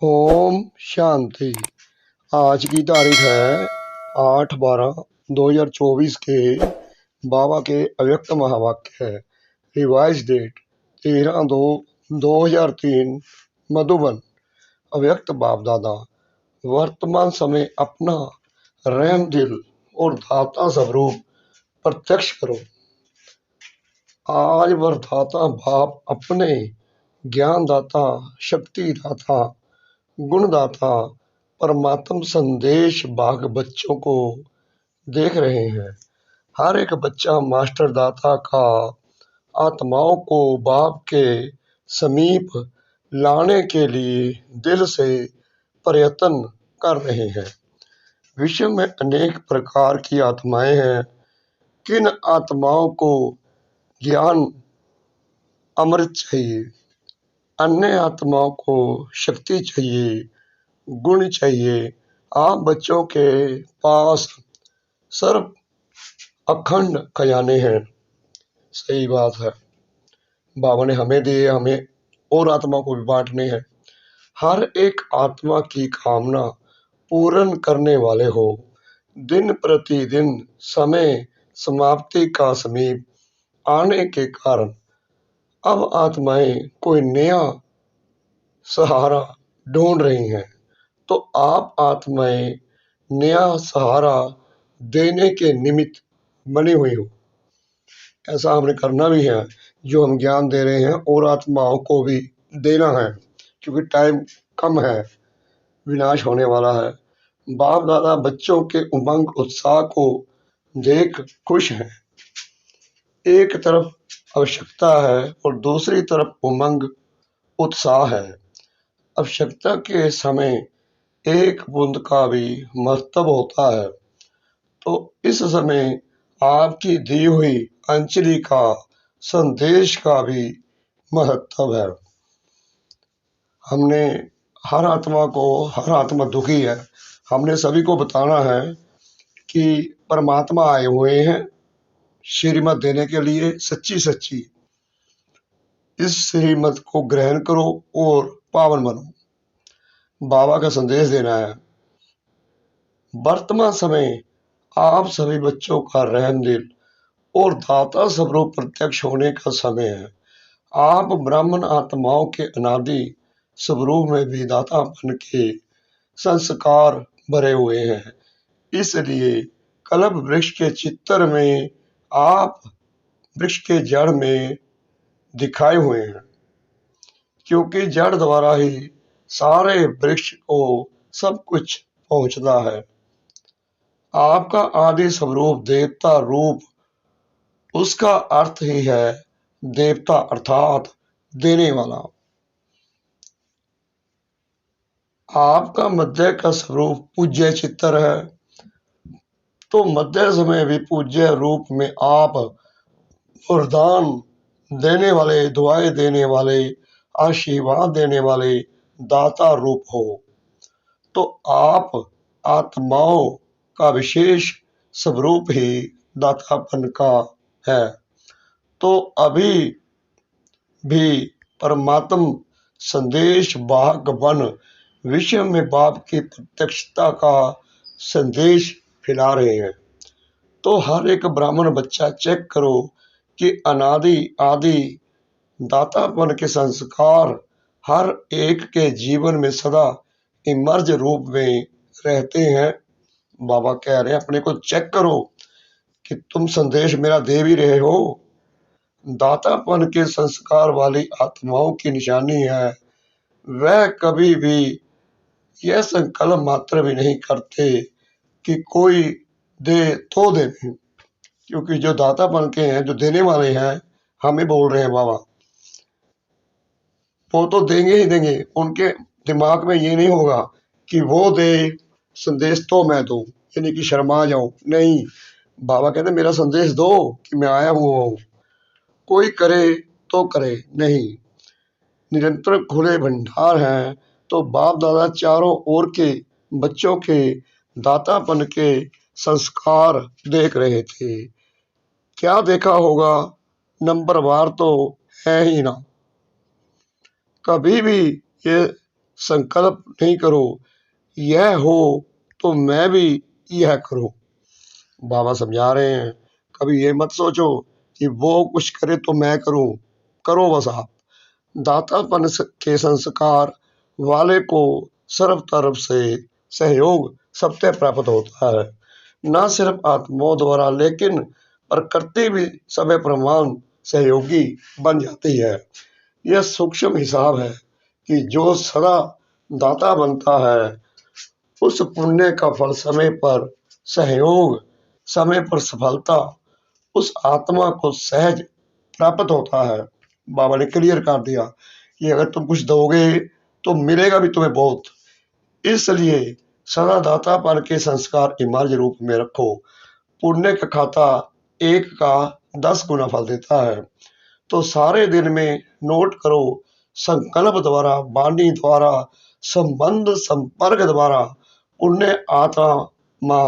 ओम शांति। आज की तारीख है 8/12/2024 के बाबा के अव्यक्त महावाक्य है। Revise date 13/2/2003 Madhuban. अव्यक्त बाप दादा, वर्तमान समय अपना रहम दिल और दाता स्वरूप प्रत्यक्ष करो। आज वरदाता बाप अपने ज्ञान दाता, शक्ति दाता, गुणदाता परमात्म संदेश भाग बच्चों को देख रहे हैं। हर एक बच्चा मास्टर दाता का आत्माओं को बाप के समीप लाने के लिए दिल से प्रयत्न कर रहे हैं। विश्व में अनेक प्रकार की आत्माएं हैं। किन आत्माओं को ज्ञान अमृत चाहिए, अन्य आत्माओं को शक्ति चाहिए, गुण चाहिए। आप बच्चों के पास सर्व अखंड खजाने हैं। सही बात है, बाबा ने हमें दिए, हमें और आत्माओं को भी बांटने हैं। हर एक आत्मा की कामना पूर्ण करने वाले हो। दिन प्रतिदिन समय समाप्ति का समीप आने के कारण अब आत्माएं कोई नया सहारा ढूंढ रही हैं, तो आप आत्माएं नया सहारा देने के निमित्त बनी हुई हो। ऐसा हमने करना भी है, जो हम ज्ञान दे रहे हैं और आत्माओं को भी देना है, क्योंकि टाइम कम है, विनाश होने वाला है। बाप दादा बच्चों के उमंग उत्साह को देख खुश हैं। एक तरफ आवश्यकता है और दूसरी तरफ उमंग उत्साह है। आवश्यकता के समय एक बूंद का भी महत्व होता है, तो इस समय आपकी दी हुई अंजलि का संदेश का भी महत्व है। हमने हर आत्मा दुखी है, हमने सभी को बताना है कि परमात्मा आए हुए हैं श्रीमत देने के लिए। सच्ची इस श्रीमत को ग्रहण करो और पावन बनो। बाबा का संदेश देना है। वर्तमान समय आप सभी बच्चों का रहम दिल और दाता स्वरूप प्रत्यक्ष होने का समय है। आप ब्राह्मण आत्माओं के अनादि स्वरूप में भी दातापन के संस्कार भरे हुए हैं। इसलिए कल्प वृक्ष के चित्र में आप वृक्ष के जड़ में दिखाए हुए हैं, क्योंकि जड़ द्वारा ही सारे वृक्ष को सब कुछ पहुंचता है। आपका आदि स्वरूप देवता रूप, उसका अर्थ ही है देवता, अर्थात देने वाला। आपका मध्य का स्वरूप पूज्य चित्तर है, तो मध्य समय भी पूज्य रूप में आप वरदान देने वाले, दुआएं देने वाले, आशीर्वाद देने वाले दाता रूप हो। तो आप आत्माओं का विशेष स्वरूप ही दातापन का है। तो अभी भी परमात्म संदेश वाहक बन विश्व में बाप की प्रत्यक्षता का संदेश फैला रहे हैं। तो हर एक ब्राह्मण बच्चा चेक करो कि अनादि आदि दातापन के संस्कार हर एक के जीवन में सदा इमर्ज रूप में रहते हैं। बाबा कह रहे हैं अपने को चेक करो कि तुम संदेश मेरा दे भी रहे हो। दातापन के संस्कार वाली आत्माओं की निशानी है, वह कभी भी यह संकल्प मात्र भी नहीं करते कि कोई दे तो दे, क्योंकि जो दातापन के हैं, जो देने वाले हैं, हमें बोल रहे हैं बाबा, वो तो देंगे ही देंगे। उनके दिमाग में ये नहीं होगा कि वो दे संदेश तो मैं दूं, यानी कि शर्मा जाऊं। नहीं, बाबा कहते मेरा संदेश दो कि मैं आया हुआ हूं। कोई करे तो करे, नहीं, निरंतर खुले भंडार हैं। तो बाप दादा चारों ओर के बच्चों के दातापन के संस्कार देख रहे थे। क्या देखा होगा, नंबर वार तो है ही ना। कभी भी ये संकल्प नहीं करो, यह हो तो मैं भी यह करूं। बाबा समझा रहे हैं, कभी ये मत सोचो कि वो कुछ करे तो मैं करूं, करो बस आप। दातापन के संस्कार वाले को सर्व तरफ से सहयोग सबसे प्राप्त होता है, न सिर्फ आत्माओं द्वारा लेकिन प्रकृति भी समय प्रमाण सहयोगी बन जाती है। यह सूक्ष्म हिसाब है कि जो सदा दाता बनता है उस पुण्य का फल समय पर सहयोग, समय पर सफलता उस आत्मा को सहज प्राप्त होता है। बाबा ने क्लियर कर दिया कि अगर तुम कुछ दोगे तो मिलेगा भी तुम्हें बहुत। इसलिए सदा दातापन के संस्कार ईमानी रूप में रखो। पुण्य का खाता 1 का 10 गुना फल देता है। तो सारे दिन में नोट करो, संकल्प द्वारा, वाणी द्वारा, संबंध संपर्क द्वारा पुण्य आत्मा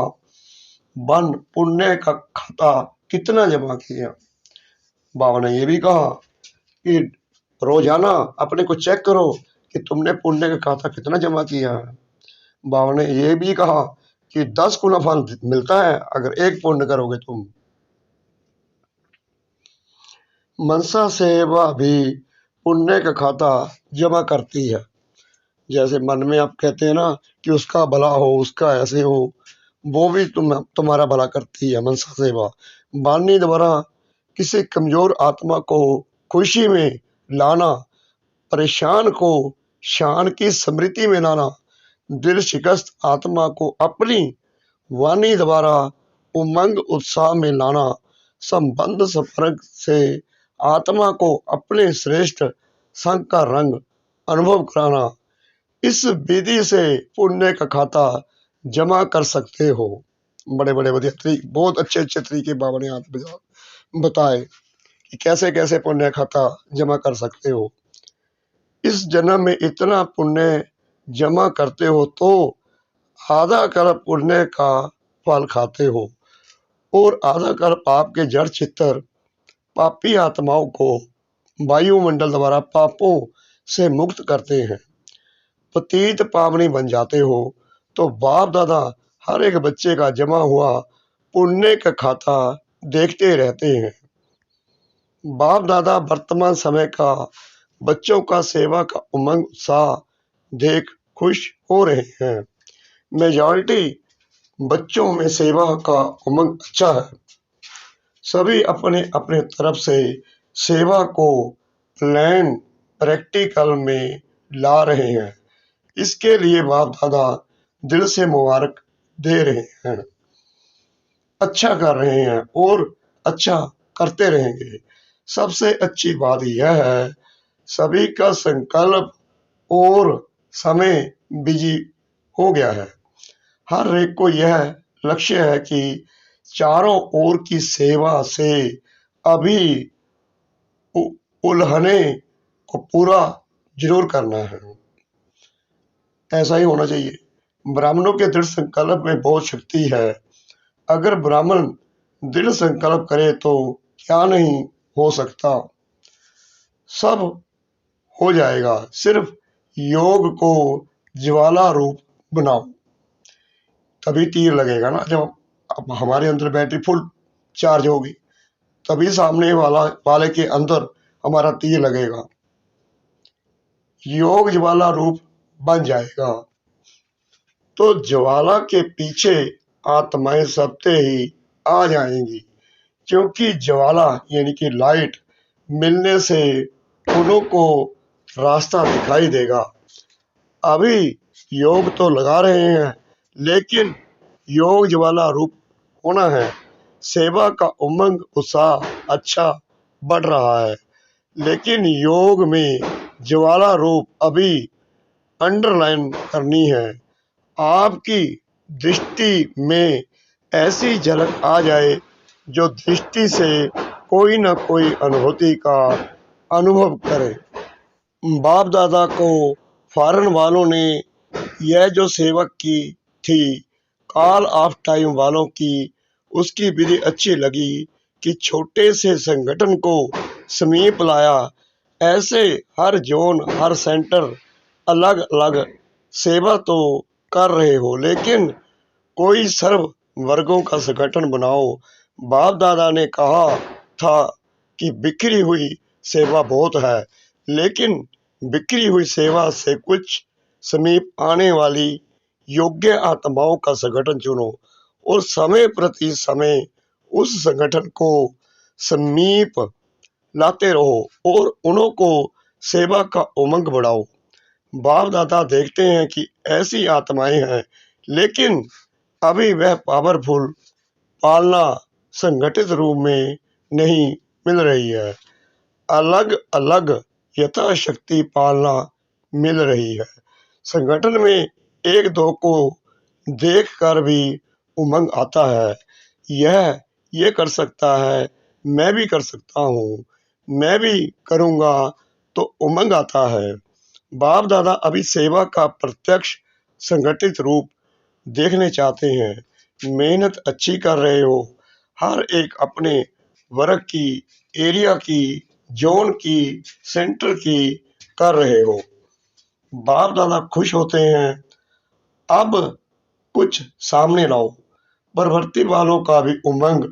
बन पुण्य का खाता कितना जमा किया। बाबा ने ये भी कहा कि रोजाना अपने को चेक करो कि तुमने पुण्य का खाता कितना जमा किया है। बाबा ने ये भी कहा कि 10 गुना फल मिलता है अगर एक पुण्य करोगे तुम। मनसा सेवा भी पुण्य का खाता जमा करती है। जैसे मन में आप कहते हैं ना कि उसका भला हो, उसका ऐसे हो, वो भी तुम्हारा भला करती है मनसा सेवा। वाणी द्वारा किसी कमजोर आत्मा को खुशी में लाना, परेशान को शान की स्मृति में लाना, दिल शिकस्त आत्मा को अपनी वाणी द्वारा उमंग उत्साह में लाना, संबंध संपर्क से आत्मा को अपने श्रेष्ठ संग का रंग अनुभव कराना, इस विधि से पुण्य का खाता जमा कर सकते हो। बड़े बड़े बहुत अच्छे अच्छे तरीके बाबा ने आप बताए कि कैसे कैसे पुण्य खाता जमा कर सकते हो। इस जन्म में इतना पुण्य जमा करते हो तो आधा कल्प पुण्य का फल खाते हो और आधा कल्प आपके जड़ चित्तर पापी आत्माओं को वायुमंडल द्वारा पापों से मुक्त करते हैं, पतित पावनी बन जाते हो। तो बाप दादा हर एक बच्चे का जमा हुआ पुण्य का खाता देखते रहते हैं। बाप दादा वर्तमान समय का बच्चों का सेवा का उमंग उत्साह देख खुश हो रहे हैं। मेजॉरिटी बच्चों में सेवा का उमंग अच्छा है। सभी अपने अपने तरफ से सेवा को प्लान प्रैक्टिकल में ला रहे हैं। इसके लिए बाप दादा दिल से मुबारक दे रहे हैं। अच्छा कर रहे हैं और अच्छा करते रहेंगे। सबसे अच्छी बात यह है सभी का संकल्प और समय बिजी हो गया है। हर एक को यह लक्ष्य है कि चारों ओर की सेवा से अभी उल्हने को पूरा जरूर करना है। ऐसा ही होना चाहिए। ब्राह्मणों के दृढ़ संकल्प में बहुत शक्ति है। अगर ब्राह्मण दृढ़ संकल्प करे तो क्या नहीं हो सकता, सब हो जाएगा। सिर्फ योग को ज्वाला रूप बनाओ, तभी तीर लगेगा ना। जब हमारे अंदर बैटरी फुल चार्ज होगी तभी सामने वाले के अंदर हमारा तीर लगेगा, योग ज्वाला रूप बन जाएगा। तो ज्वाला के पीछे आत्माएं सबते ही आ जाएंगी, क्योंकि ज्वाला यानी कि लाइट मिलने से उन्हों को रास्ता दिखाई देगा। अभी योग तो लगा रहे हैं लेकिन योग ज्वाला रूप होना है। सेवा का उमंग उत्साह अच्छा बढ़ रहा है लेकिन योग में ज्वाला रूप अभी अंडरलाइन करनी है। आपकी दृष्टि में ऐसी झलक आ जाए जो दृष्टि से कोई न कोई अनुभूति का अनुभव करे। बाप दादा को फॉरेन वालों ने यह जो सेवक की थी कॉल ऑफ टाइम वालों की, उसकी विधि अच्छी लगी कि छोटे से संगठन को समीप लाया। ऐसे हर जोन हर सेंटर अलग अलग सेवा तो कर रहे हो, लेकिन कोई सर्व वर्गों का संगठन बनाओ। बाप दादा ने कहा था कि बिखरी हुई सेवा बहुत है, लेकिन बिखरी हुई सेवा से कुछ समीप आने वाली योग्य आत्माओं का संगठन चुनो और समय प्रति समय उस संगठन को समीप लाते रहो और उन्हों को सेवा का उमंग बढ़ाओ। बाप दादा देखते हैं कि ऐसी आत्माएं हैं, लेकिन अभी वह पावरफुल पालना संगठित रूप में नहीं मिल रही है। अलग अलग यथाशक्ति पालना मिल रही है। संगठन में एक दो को देखकर भी उमंग आता है। यह ये कर सकता है, मैं भी कर सकता हूँ, मैं भी करूँगा, तो उमंग आता है। बाप दादा अभी सेवा का प्रत्यक्ष संगठित रूप देखने चाहते हैं। मेहनत अच्छी कर रहे हो, हर एक अपने वर्ग की, एरिया की, जोन की, सेंटर की कर रहे हो। बाप दादा खुश होते हैं। अब कुछ सामने लाओ। प्रवृत्ति वालों का भी उमंग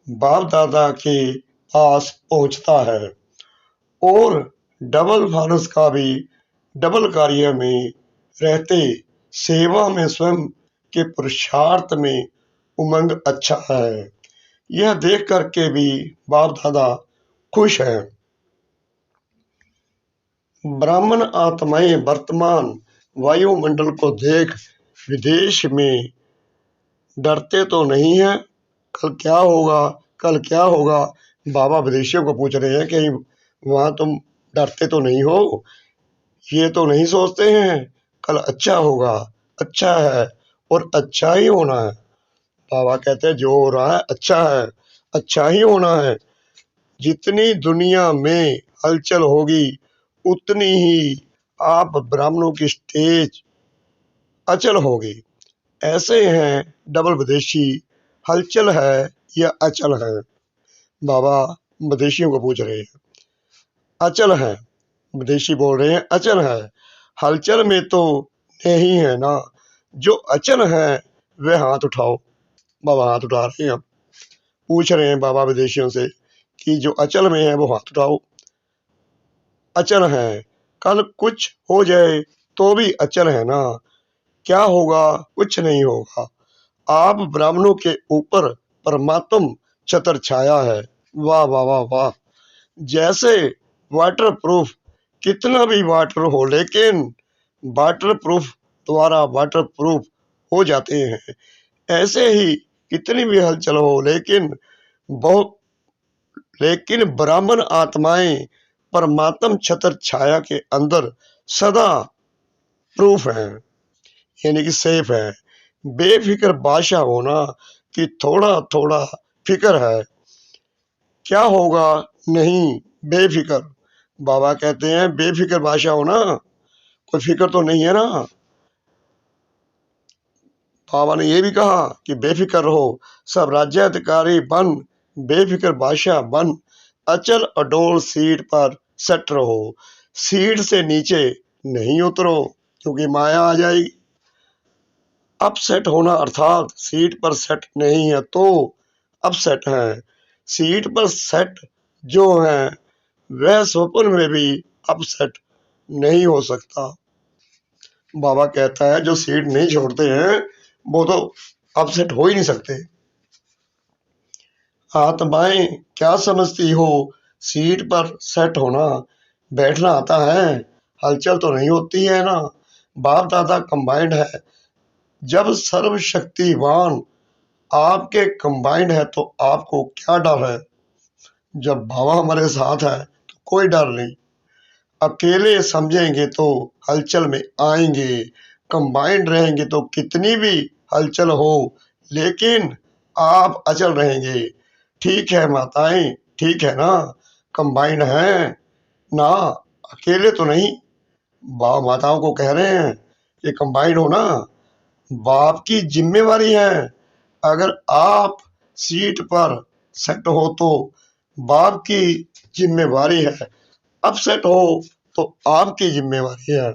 बाप दादा के पास पहुंचता है और डबल फानस का भी डबल कार्य में रहते सेवा में स्वयं के पुरुषार्थ में उमंग अच्छा है। यह देख करके भी बाप दादा खुश हैं। ब्राह्मण आत्माएं वर्तमान वायुमंडल को देख विदेश में डरते तो नहीं है। कल क्या होगा, कल क्या होगा, बाबा विदेशियों को पूछ रहे हैं कि वहां तुम डरते तो नहीं हो, ये तो नहीं सोचते हैं कल अच्छा होगा, अच्छा है और अच्छा ही होना है। बाबा कहते हैं जो हो रहा है अच्छा है, अच्छा ही होना है। जितनी दुनिया में हलचल होगी उतनी ही आप ब्राह्मणों की स्टेज अचल होगी। ऐसे हैं डबल विदेशी, हलचल है या अचल है? बाबा विदेशियों को पूछ रहे हैं। अचल है, विदेशी बोल रहे हैं अचल है। हलचल में तो नहीं है ना। जो अचल है वे हाथ उठाओ। बाबा हाथ उठा रहे हैं। पूछ रहे हैं बाबा विदेशियों से कि जो अचल में है वो हाथ उठाओ। अचल है, कल कुछ हो जाए तो भी अचल है ना। क्या होगा? कुछ नहीं होगा। आप ब्राह्मणों के ऊपर परमात्म छत्र छाया है। वाह वाह वाह वाह। जैसे वाटर प्रूफ, कितना भी वाटर हो लेकिन वाटर प्रूफ द्वारा वाटर प्रूफ हो जाते हैं। ऐसे ही कितनी भी हलचल हो लेकिन ब्राह्मण आत्माएं परमात्म छत्र छाया के अंदर सदा प्रूफ है, यानी कि सेफ है। बेफिक्र बादशाह होना कि थोड़ा थोड़ा फिक्र है। क्या होगा? नहीं, बेफिक्र। बाबा कहते हैं बेफिक्र बादशाह होना, कोई फिक्र तो नहीं है ना। बाबा ने ये भी कहा कि बेफिक्र रहो, सब राज्याधिकारी बन, बेफिक्र बादशाह बन, अचल अडोल सीट पर सेट रहो। सीट से नीचे नहीं उतरो क्योंकि माया आ जाएगी। अपसेट होना अर्थात सीट पर सेट नहीं है तो अपसेट है। सीट पर सेट जो है वह स्वप्न में भी अपसेट नहीं हो सकता। बाबा कहता है जो सीट नहीं छोड़ते हैं वो तो अपसेट हो ही नहीं सकते। आत्माएं क्या समझती हो? सीट पर सेट होना, बैठना आता है, हलचल तो नहीं होती है ना। बाप दादा कंबाइंड है। जब सर्वशक्तिवान आपके कंबाइंड है तो आपको क्या डर है? जब बाबा हमारे साथ है तो कोई डर नहीं। अकेले समझेंगे तो हलचल में आएंगे, कंबाइंड रहेंगे तो कितनी भी हलचल हो लेकिन आप अचल रहेंगे। ठीक है माताएं, ठीक है ना, कंबाइंड है ना, अकेले तो नहीं। बाप माताओं को कह रहे हैं कि कंबाइंड हो ना, बाप की जिम्मेवारी है। अगर आप सीट पर सेट हो तो बाप की जिम्मेवारी है, अपसेट हो तो आपकी जिम्मेवारी है।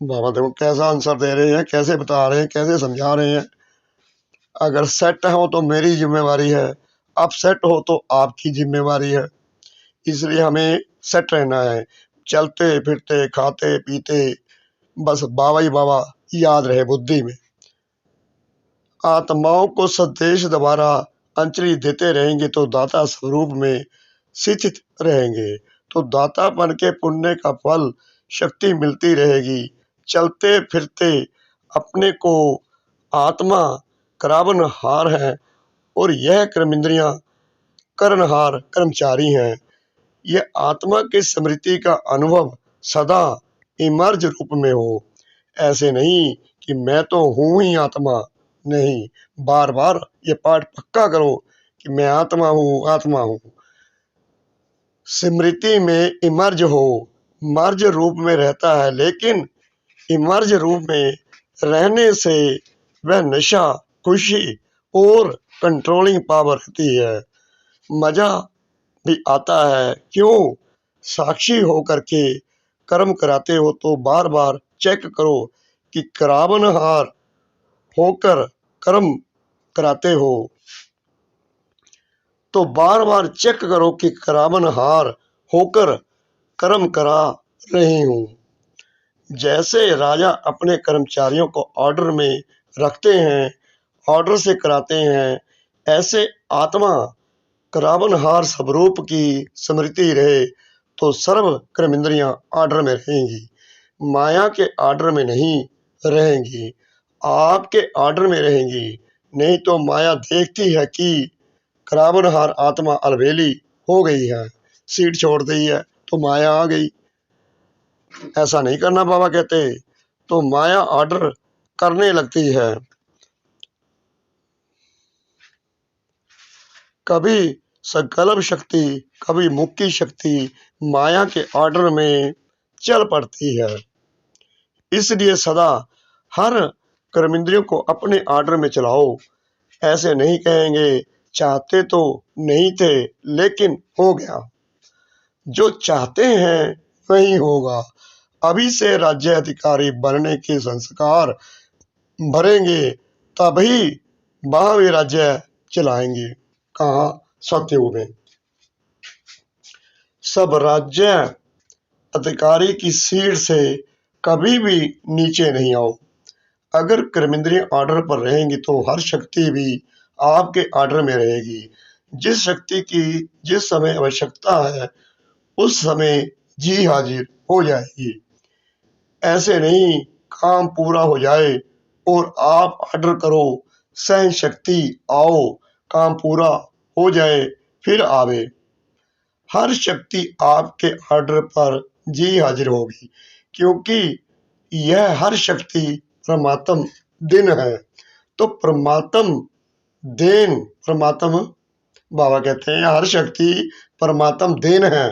बाबा देखो कैसा आंसर दे रहे हैं, कैसे बता रहे हैं, कैसे समझा रहे हैं। अगर सेट हो तो मेरी जिम्मेवारी है, अपसेट हो तो आपकी जिम्मेवारी है। इसलिए हमें सेट रहना है, चलते फिरते खाते पीते बस बाबा ही बाबा याद रहे बुद्धि में। आत्माओं को संदेश द्वारा अंजलि देते रहेंगे तो दाता स्वरूप में स्थित रहेंगे, तो दातापन के पुण्य का फल शक्ति मिलती रहेगी। चलते फिरते अपने को आत्मा करावनहार है और यह कर्मेंद्रियां कर्णहार कर्मचारी हैं। यह आत्मा की स्मृति का अनुभव सदा इमर्ज रूप में हो। ऐसे नहीं कि मैं तो हूं ही आत्मा, नहीं, बार बार ये पाठ पक्का करो कि मैं आत्मा हूं, आत्मा हूं। स्मृति में इमर्ज हो, मर्ज रूप में रहता है, लेकिन इमर्ज रूप में रहने से वह नशा, खुशी और कंट्रोलिंग पावर रहती है। मजा भी आता है, क्यों? साक्षी होकर के कर्म कराते हो तो बार बार चेक करो कि करावनहार होकर कर्म कराते हो, तो बार बार चेक करो कि करावनहार होकर कर्म करा रही हूं। जैसे राजा अपने कर्मचारियों को ऑर्डर में रखते हैं, ऑर्डर से कराते हैं, ऐसे आत्मा करावनहार स्वरूप की स्मृति रहे तो सर्व कर्मेंद्रियां ऑर्डर में रहेंगी, माया के ऑर्डर में नहीं रहेंगी, आपके ऑर्डर में रहेंगी। नहीं तो माया देखती है कि करावनहार आत्मा अलबेली हो गई है, सीट छोड़ दी है तो माया आ गई। ऐसा नहीं करना बाबा कहते, तो माया ऑर्डर करने लगती है। कभी संकल्प शक्ति, कभी मुक्ति शक्ति माया के ऑर्डर में चल पड़ती है। इसलिए सदा हर कर्मेंद्रियों को अपने ऑर्डर में चलाओ। ऐसे नहीं कहेंगे चाहते तो नहीं थे लेकिन हो गया, जो चाहते हैं वही होगा। अभी से राज्य अधिकारी बनने के संस्कार भरेंगे, तभी वहां भी राज्य चलाएंगे। कहा? सतयुग में। सब राज्य अधिकारी की सीट से कभी भी नीचे नहीं आओ। अगर कर्मेंद्रिय ऑर्डर पर रहेंगी तो हर शक्ति भी आपके ऑर्डर में रहेगी। जिस शक्ति की जिस समय आवश्यकता है उस समय जी हाजिर हो जाएगी। ऐसे नहीं काम पूरा हो जाए और आप ऑर्डर करो, सहन शक्ति आओ, काम पूरा हो जाए फिर आवे। हर शक्ति आपके ऑर्डर पर जी हाजिर होगी, क्योंकि यह हर शक्ति परमात्म दिन है। तो परमात्म देन, परमात्म बाबा कहते हैं हर शक्ति परमात्म देन है।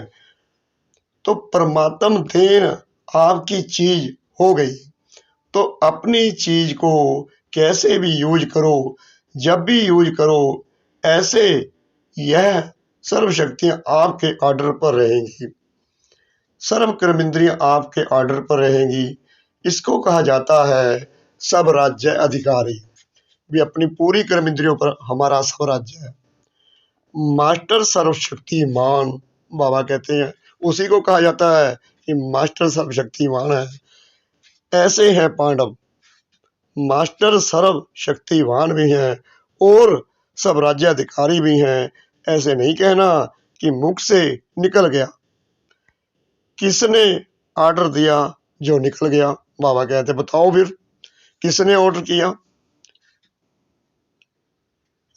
तो परमात्म देन आपकी चीज हो गई, तो अपनी चीज को कैसे भी यूज करो, जब भी यूज करो, ऐसे यह सर्व शक्तियां आपके ऑर्डर पर रहेंगी, सर्व कर्मेंद्रियां आपके ऑर्डर पर रहेंगी। इसको कहा जाता है सब राज्य अधिकारी। भी अपनी पूरी कर्मेंद्रियों पर हमारा सब राज्य है। मास्टर सर्वशक्तिमान बाबा कहते हैं, उसी को कहा जाता है कि मास्टर सर्वशक्तिमान है। ऐसे हैं पांडव, मास्टर सर्व शक्तिवान भी हैं और सब राज्याधिकारी भी हैं। ऐसे नहीं कहना कि मुख से निकल गया। किसने ऑर्डर दिया जो निकल गया? बाबा कहते बताओ फिर किसने ऑर्डर किया?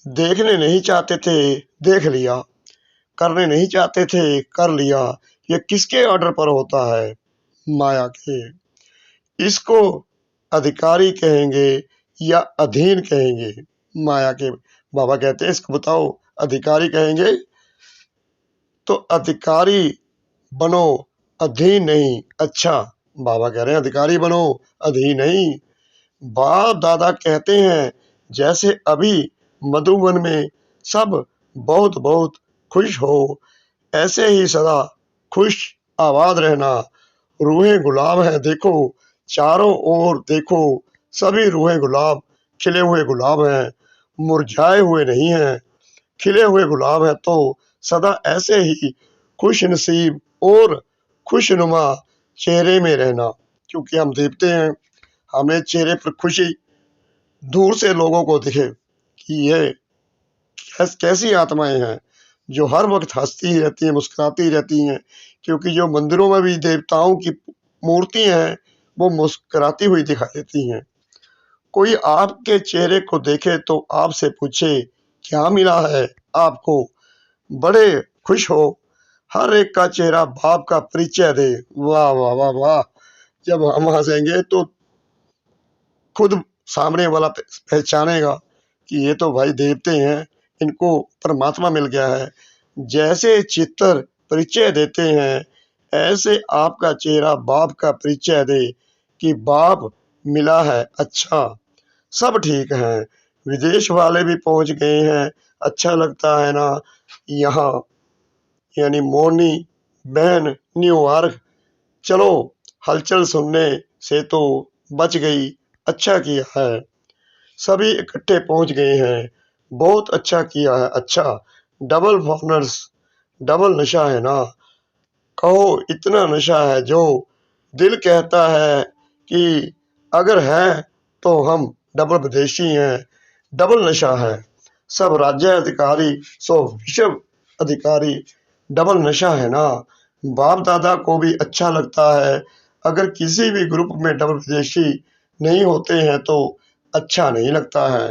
देखने नहीं चाहते थे, देख लिया। करने नहीं चाहते थे, कर लिया। ये किसके ऑर्डर पर होता है? माया के। इसको अधिकारी कहेंगे या अधीन कहेंगे? माया के। बाबा कहते हैं इसको बताओ अधिकारी कहेंगे तो अधिकारी बनो, अधीन नहीं। अच्छा, बाबा कह रहे हैं अधिकारी बनो, अधीन नहीं। बाप दादा कहते हैं जैसे अभी मधुवन में सब बहुत बहुत खुश हो, ऐसे ही सदा खुश आबाद रहना। रूहें गुलाब है देखो, चारों ओर देखो, सभी रूहे गुलाब खिले हुए गुलाब हैं, मुरझाए हुए नहीं हैं। खिले हुए गुलाब हैं तो सदा ऐसे ही खुश नसीब और खुशनुमा चेहरे में रहना, क्योंकि हम देखते हैं हमें चेहरे पर खुशी दूर से लोगों को दिखे कि ये कैसी आत्माएं हैं जो हर वक्त हंसती ही रहती हैं, मुस्कुराती ही रहती हैं, क्योंकि जो मंदिरों में भी देवताओं की मूर्ति हैं वो मुस्कुराती हुई दिखाई देती हैं। कोई आपके चेहरे को देखे तो आपसे पूछे क्या मिला है आपको, बड़े खुश हो, हर एक का चेहरा बाप का परिचय दे। वाह वाह वाह वाह। जब हम हंसेंगे तो खुद सामने वाला पहचानेगा कि ये तो भाई देवते हैं, इनको परमात्मा मिल गया है। जैसे चित्र परिचय देते हैं, ऐसे आपका चेहरा बाप का परिचय दे कि बाप मिला है। अच्छा, सब ठीक है, विदेश वाले भी पहुंच गए हैं, अच्छा लगता है ना यहाँ, यानी मोनी बहन न्यूयॉर्क। चलो, हलचल सुनने से तो बच गई, अच्छा किया है। सभी इकट्ठे पहुंच गए हैं, बहुत अच्छा किया है। अच्छा, डबल फॉरनर्स, डबल नशा है ना, कहो इतना नशा है जो दिल कहता है कि अगर है तो हम डबल विदेशी हैं। डबल नशा है, सब राज्य अधिकारी सो विश्व अधिकारी, डबल नशा है ना। बाप दादा को भी अच्छा लगता है, अगर किसी भी ग्रुप में डबल विदेशी नहीं होते हैं तो अच्छा नहीं लगता है।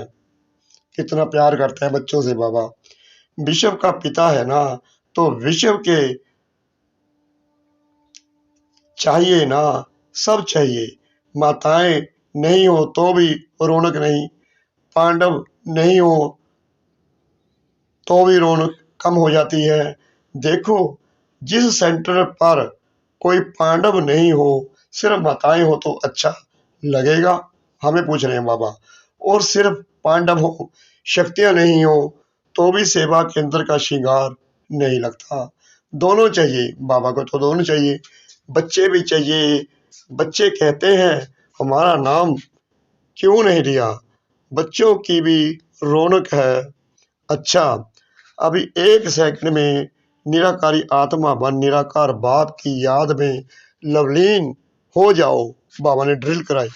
कितना प्यार करते हैं बच्चों से बाबा। विश्व का पिता है ना, तो विश्व के चाहिए ना, सब चाहिए। माताएं नहीं हो तो भी रौनक नहीं, पांडव नहीं हो तो भी रौनक कम हो जाती है। देखो, जिस सेंटर पर कोई पांडव नहीं हो, सिर्फ माताएं हो तो अच्छा लगेगा, हमें पूछ रहे हैं बाबा। और सिर्फ पांडव हो, शक्तियां नहीं हो तो भी सेवा केंद्र का श्रृंगार नहीं लगता। दोनों चाहिए बाबा को, तो दोनों चाहिए। बच्चे भी चाहिए। बच्चे कहते हैं हमारा नाम क्यों नहीं लिया, बच्चों की भी रौनक है। अच्छा, अभी एक सेकंड में निराकारी आत्मा बन निराकार बाप की याद में लवलीन हो जाओ, बाबा ने ड्रिल कराई।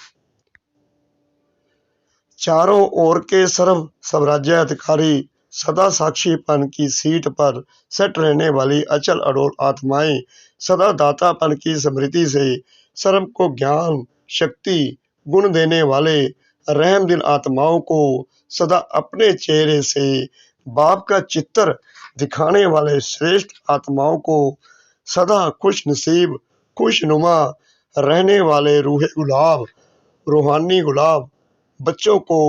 चारों ओर के सर्व स्वराज्य अधिकारी, सदा साक्षीपन की सीट पर सेट रहने वाली अचल अडोल आत्माएं, सदा दातापन की स्मृति से सर्व को ज्ञान शक्ति गुण देने वाले रहम दिल आत्माओं को, सदा अपने चेहरे से बाप का चित्र दिखाने वाले श्रेष्ठ आत्माओं को, सदा खुश नसीब खुशनुमा रहने वाले रूहे गुलाब रूहानी गुलाब बच्चों को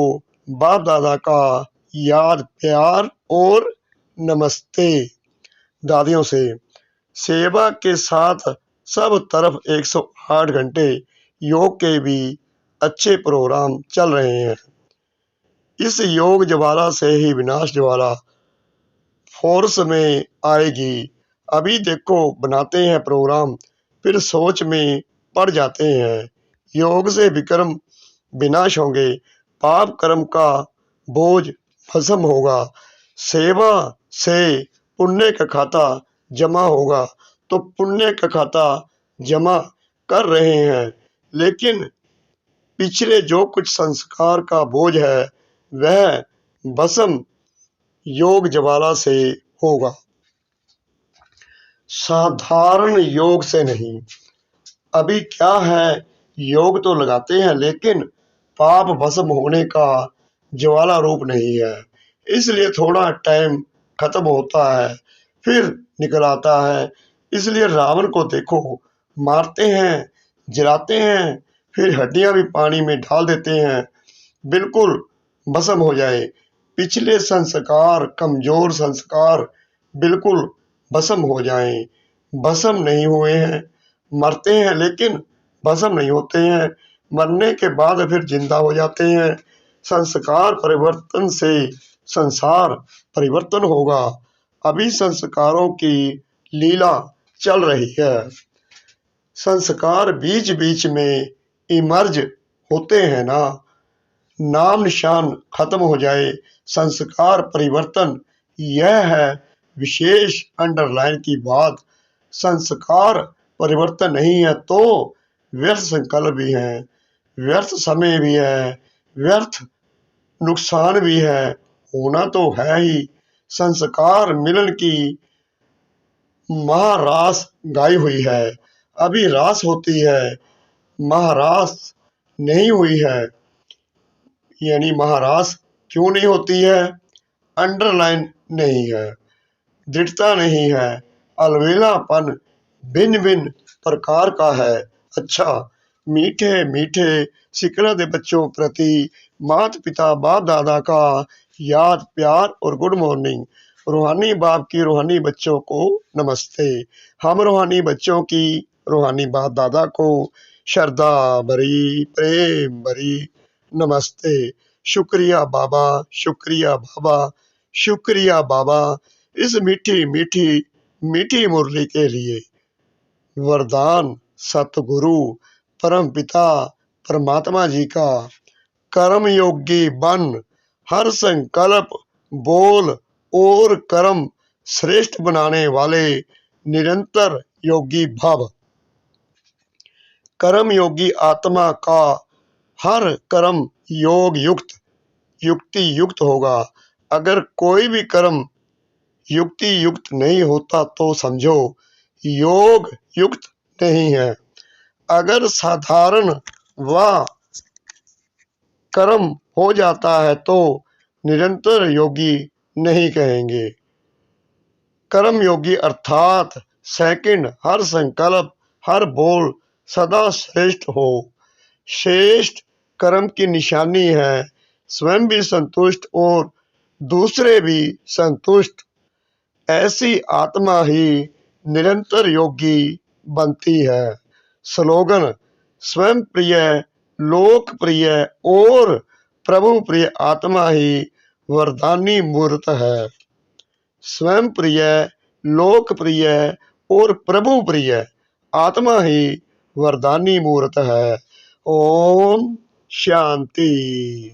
बाप दादा का याद प्यार और नमस्ते। दादियों से सेवा के साथ सब तरफ 108 घंटे योग के भी अच्छे प्रोग्राम चल रहे हैं। इस योग ज्वाला से ही विनाश ज्वाला फोर्स में आएगी। अभी देखो बनाते हैं प्रोग्राम, फिर सोच में पड़ जाते हैं। योग से विक्रम विनाश होंगे, पाप कर्म का बोझ भस्म होगा, सेवा से पुण्य का खाता जमा होगा। तो पुण्य का खाता जमा कर रहे हैं, लेकिन पिछले जो कुछ संस्कार का बोझ है वह भस्म योग ज्वाला से होगा, साधारण योग से नहीं। अभी क्या है, योग तो लगाते हैं लेकिन पाप भस्म होने का ज्वाला रूप नहीं है, इसलिए थोड़ा टाइम खत्म होता है फिर निकल आता है। इसलिए रावण को देखो, मारते हैं जलाते हैं, फिर हड्डियां भी पानी में डाल देते हैं, बिल्कुल भस्म हो जाए। पिछले संस्कार कमजोर संस्कार बिल्कुल भस्म हो जाएं। भस्म नहीं हुए हैं, मरते हैं लेकिन भस्म नहीं होते हैं, मरने के बाद फिर जिंदा हो जाते हैं। संस्कार परिवर्तन से संसार परिवर्तन होगा। अभी संस्कारों की लीला चल रही है। संस्कार बीच बीच में इमर्ज होते हैं ना, नाम निशान खत्म हो जाए, संस्कार परिवर्तन, यह है विशेष अंडरलाइन की बात। संस्कार परिवर्तन नहीं है तो व्यर्थ संकल्प भी है, व्यर्थ समय भी है, व्यर्थ नुकसान भी है, होना तो है ही। संस्कार मिलन की महारास गाई हुई है, अभी रास होती है, महारास नहीं हुई है। यानी महारास क्यों नहीं होती है? अंडरलाइन नहीं है, दृढ़ता नहीं है, अलवेलापन भिन्न भिन्न प्रकार का है। अच्छा, मीठे मीठे सिकरत बच्चों प्रति माता पिता बाप दादा का याद प्यार और गुड मॉर्निंग। रूहानी बाप की रूहानी बच्चों को नमस्ते। हम रूहानी बच्चों की रूहानी बाप दादा को श्रद्धा भरी प्रेम भरी नमस्ते। शुक्रिया बाबा, शुक्रिया बाबा, शुक्रिया बाबा, इस मीठी मीठी मीठी मुरली के लिए। वरदान सतगुरु परम पिता परमात्मा जी का। कर्म योगी बन, हर संकल्प बोल और कर्म श्रेष्ठ बनाने वाले निरंतर योगी भव। कर्म योगी आत्मा का हर कर्म योग युक्त युक्ति युक्त होगा। अगर कोई भी कर्म युक्ति युक्त नहीं होता तो समझो योग युक्त नहीं है। अगर साधारण व कर्म हो जाता है तो निरंतर योगी नहीं कहेंगे। कर्म योगी अर्थात सेकंड हर संकल्प हर बोल सदा श्रेष्ठ हो। श्रेष्ठ कर्म की निशानी है स्वयं भी संतुष्ट और दूसरे भी संतुष्ट। ऐसी आत्मा ही निरंतर योगी बनती है। स्लोगन स्वयं प्रिय लोकप्रिय और प्रभु प्रिय आत्मा ही वरदानी मूर्त है। स्वयं प्रिय लोकप्रिय और प्रभु प्रिय आत्मा ही वरदानी मूर्त है। ओम शांति।